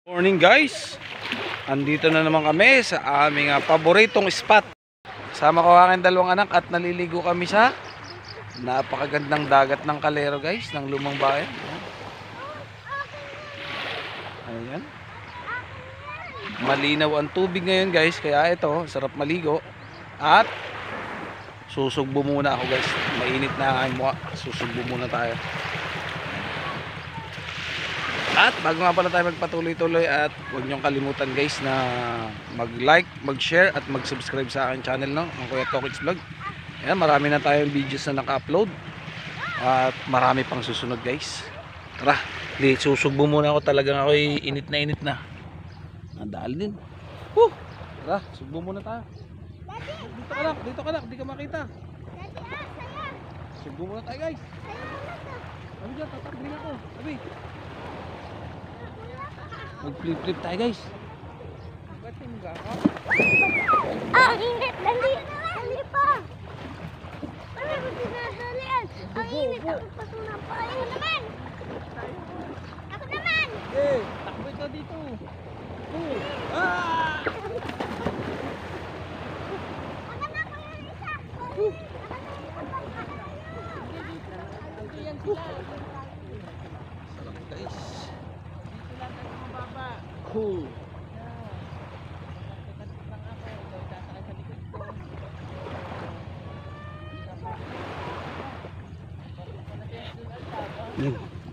Morning guys, andito na naman kami sa aming paboritong spot. Kasama ko ang aking dalawang anak at naliligo kami sa napakagandang dagat ng Calero guys, ng Lumang Bayan. Ayan. Malinaw ang tubig ngayon guys, kaya ito, sarap maligo. At susugbo muna ako guys, mainit na ang aking mukha, susugbo muna tayo. At bago nga pala tayo magpatuloy-tuloy, at huwag niyong kalimutan guys na mag-like, mag-share at mag-subscribe sa aking channel, no? Ang Kuya Tokits Vlog. Ayan, marami na tayong videos na naka-upload at marami pang susunod guys. Tara, susugbo muna ako, talagang ako init na. Nadali din. Tara, sugbo muna tayo. Dito ka lang, di ka makita. Sugbo muna tayo guys. Sabi dyan, tatakbin ako. Sabi. Mag-flip tayo guys. Ba't hingga ka? Ang init! Dali pa! Ano ba sinadalian? Ang init! Ako patulang pa! Ako naman! Ako naman! Eh, takbo ka dito. Ah! Ako na ko yung isa! Sarap guys. Cool.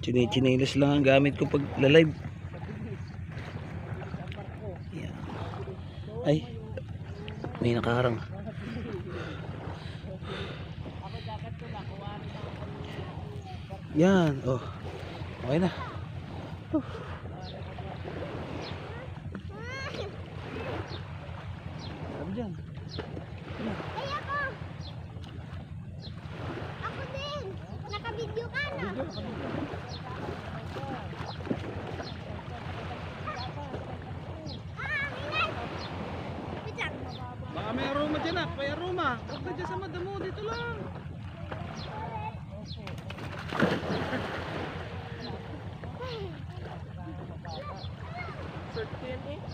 Chinichinelas lang ang gamit ko pag live. Yeah. Ay, may nakaharang. Yan, oh. Okay na. Diyan. Ay ako! Ako din! Naka-video ka na! Ingat! Wait lang! Baka may aroma dyan ah, may aroma. Huwag ka dyan sa madamo, dito lang.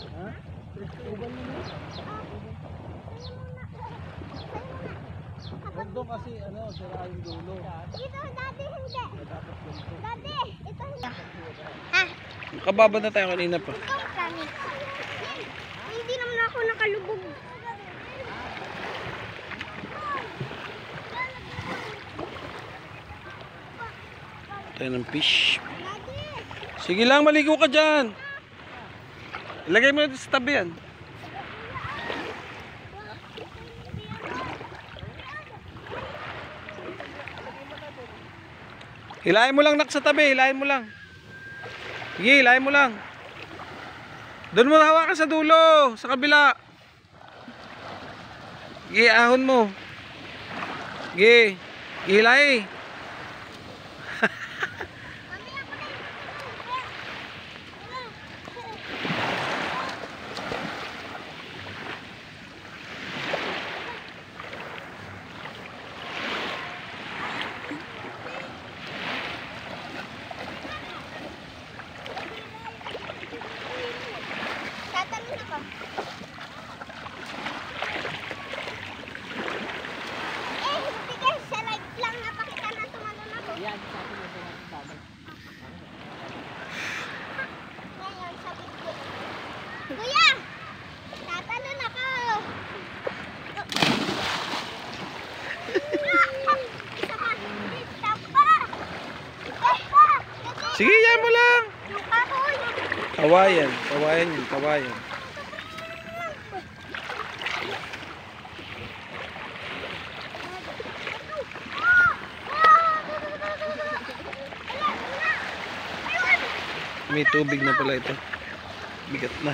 Ha? Uban mo na. Huwag doon kasi sira yung dulo. Ito, dati hindi! Dati! Ito hindi! Ha? Nakababa na tayo kanina pa. Ikaw kami! Hindi naman ako nakalubog! Tayo ng fish. Dati! Sige lang, maligo ka dyan. Ilagay mo na sa tabi yan. Hilahin mo lang nak sa tabi, hilahin mo lang. Sige, hilahin mo lang. Doon mo hawakan sa dulo, sa kabila. Sige, ahon mo. Sige, hilahin. Tatanong ako. Hindi guys, sa live lang napakita na tumalon ako. Yan, sabi mo sa babay. Ngayon, sabi ko. Kuya! Tatanong ako! Isa pa! Isa pa! Isa pa! Sige, yan mo lang. Yung kahoy! Kawayan, kawayan yun, kawayan. May tubig na pala ito. Bigat na.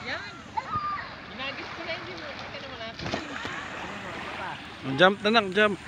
Yan. Jump na lang, jump.